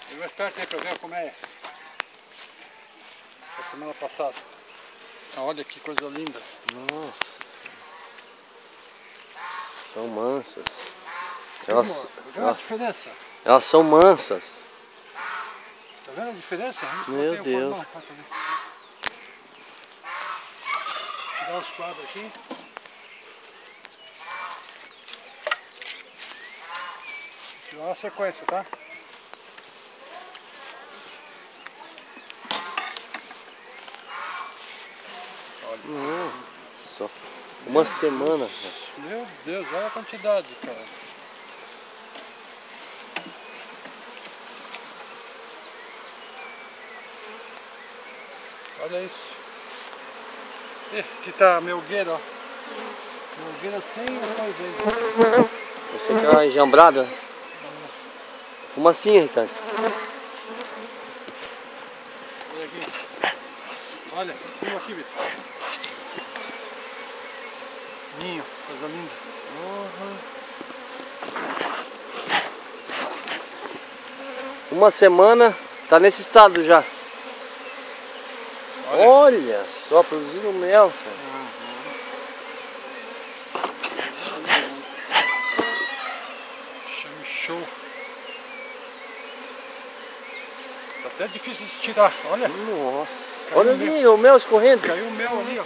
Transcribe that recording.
Chegou perto aí pra ver como é. A semana passada. Olha que coisa linda. Nossa. São mansas. Viu, amor? Viu a diferença? Elas são mansas. Tá vendo a diferença? Meu Deus. Vou tirar os quadros aqui. Vou tirar uma sequência, tá? Nossa. Uma semana. Meu Deus, olha a quantidade, cara. Olha isso. Aqui tá a melgueira, ó. Melgueira sem coisa aí. Essa aqui é uma enjambrada. Fumacinha, Ricardo. Olha aqui. Olha, filma aqui, Vitor. Ninho, coisa linda. Uma semana, tá nesse estado já. Olha só, produzindo mel, cara. Show. Tá até difícil de tirar, olha. Nossa, olha ali o mel escorrendo. Caiu o mel ali, ó.